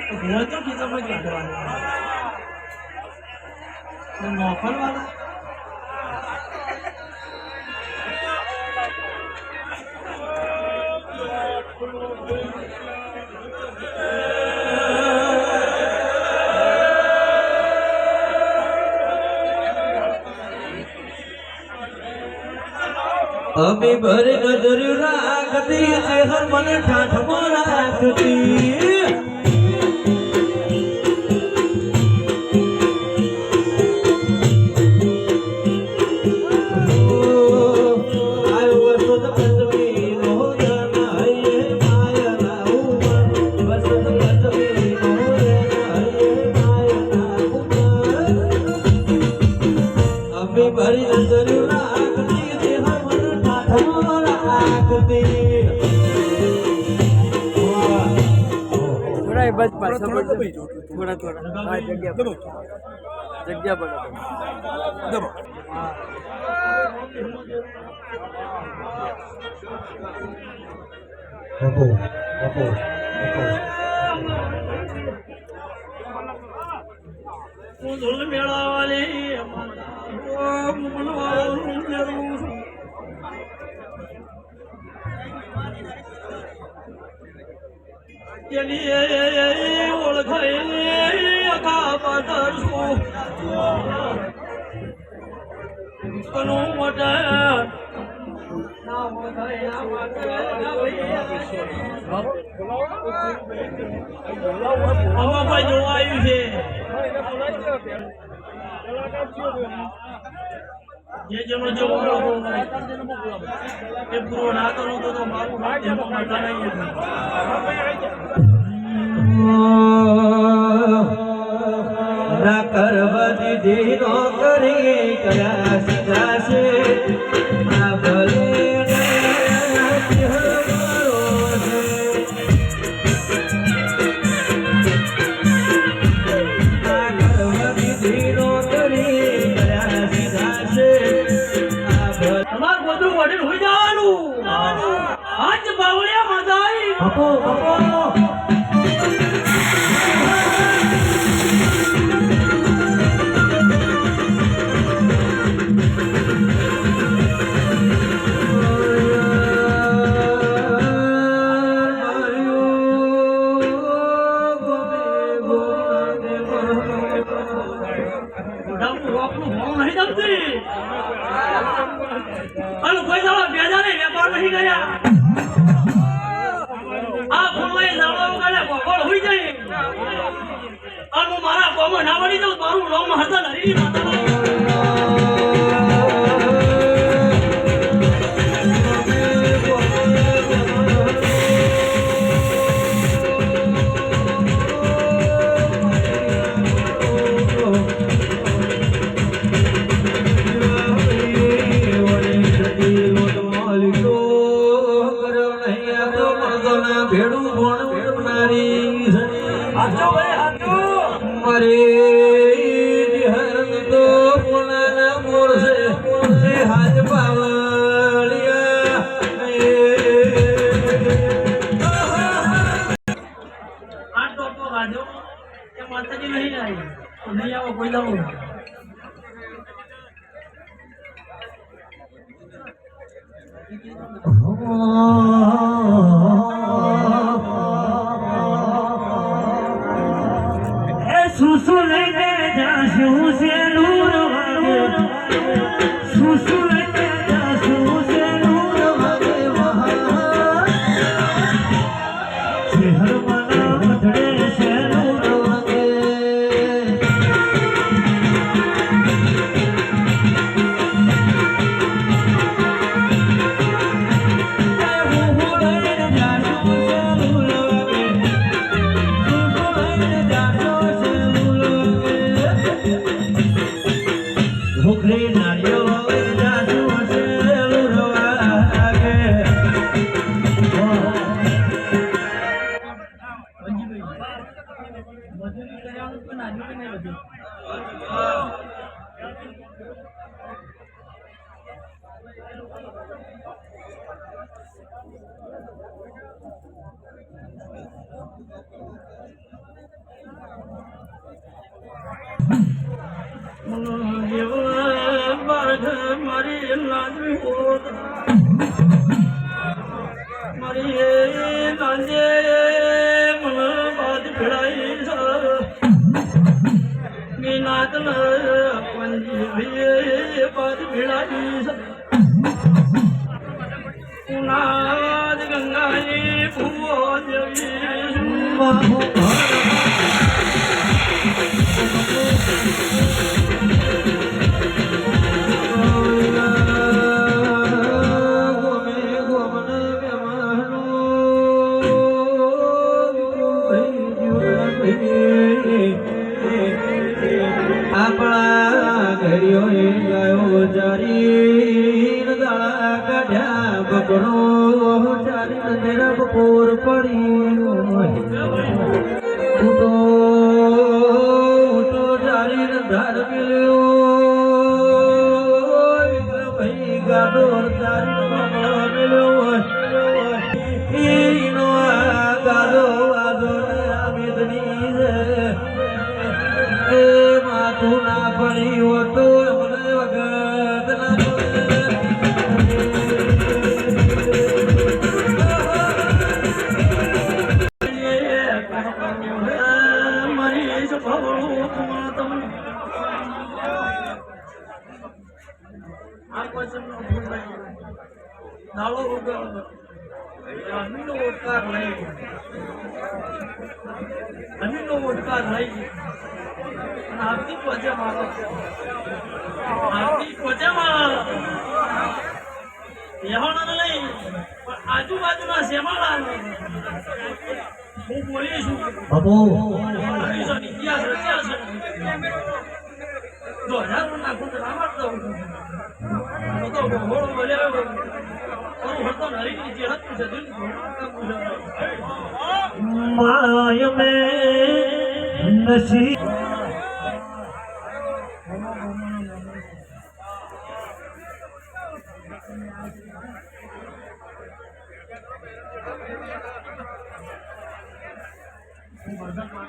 હોય તો ખીચામાં જ લાગવાનું નોખલ વાળા અમે ભરે નજર રાખતી છે હર મને ઠાઠમાં રાખતી ભરી નજર રાખતી છે હર મને ઠાઠમાં રાખતી થોડા બસ પાછા થોડા હા જગ્યા પર દબો મેળા વાલી ઓળખાય અખા પતરશું મોટા ભાઈ જોવા આવ્યું છે જે જેનો જેવો એ પૂરો ના કરું તો મારું ના કરવા દીધી નો કરી કયા સીધા છે ના ભલે વેપાર નહીં કર્યા આ ફોનમાં નાળો વગાડે ભગવાન હોઈ જાય અને હું મારા કોમો ના વળી દઉં મારું નામ હતા હરી માતા ભેડું ભણ ઉડનારી હાચો ભાઈ હાચો મરે હરન તો પોલાના મોરસે એ હાજ પાવળિયા આ ટોપો ગાજો કે માતાજી નહીં આવી તો નહીં આવો કોઈ દાવ સુસુ લઈને જાશું છે નૂર વાગે સુસુ લઈને જાશું છે નૂર વાગે શહેર માના મધડે છે નૂર વાગે મારી લાંજવી હોત મારી એ લાંજે મને બાદ ભેળાઈ મીનાત પંજી ભીએ બાદ ભેળાઈ ઉનાદ ગંગાની ભૂવો દેવી આપણા ઘડીઓ ગયો જારી દાડા કાઢ્યા બકરો ચારી તેરા બપોર પડી ઉઠો ઉઠો ચારી ધાર મિલ્યો ભાઈ ગાડો ચારી મિલ્યો ઈનો ગાડો વાદો મિદની એ માથું ના પડી હોતો મને વગત ના મારી દાડો ઉગાડો અમીનો ઓટકાર લઈ આપતી ત્વચામાં બેહવાના નહીં પણ આજુબાજુના શેમાળા હું બોલી છું ઇતિહાસ રચ્યા છે જો હજારો ના ખુદ રામાટ દઉં તો ઘોડો બોલ્યા હતો હરી જે હતું છે દિલ માય મેં નસીબ મજા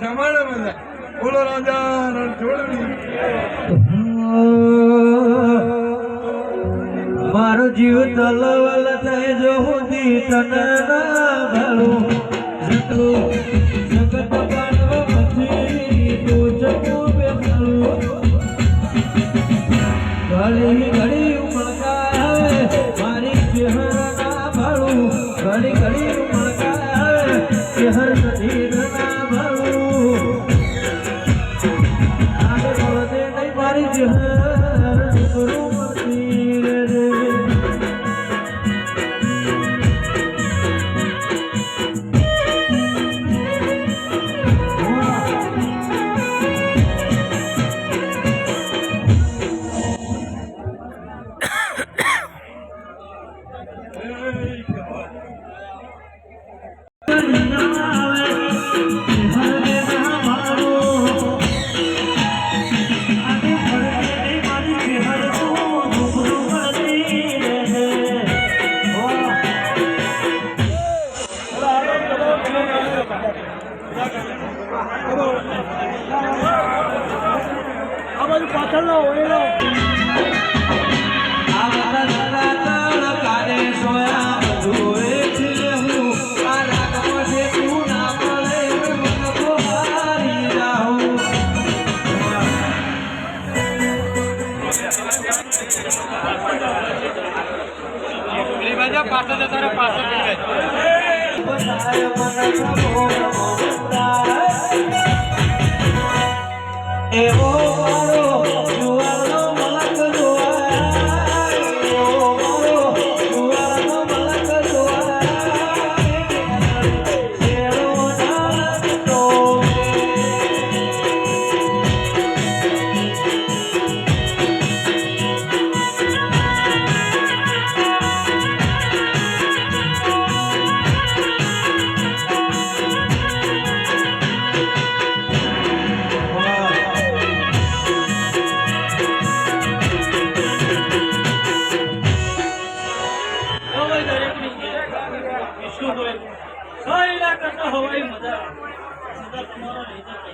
સમાડે બધા બોલો રાજા રણછોડની મારો જીવ તલવલ થઈ જો હુંદી તને ના ભળું જતું જગત પાડવો પછી તું જતું બેઠું ઘડી ઘડી ઉમળકા આવે મારી ચહેર ના ભળું ઘડી ઘડી ઉમળકા આવે ચહેર નથી ના ભળું આગે બોલતે નહીં મારી ચહેર કરું મતી રે આ બાજુ પાછળ ના હોય પાછળ જતા પાછળ એવો મારો જુવારનો મલક જોવાય એવો મારો જુવારનો મલક જોવાય શેરો નાલતો હવાઈ મજા સદા તમારો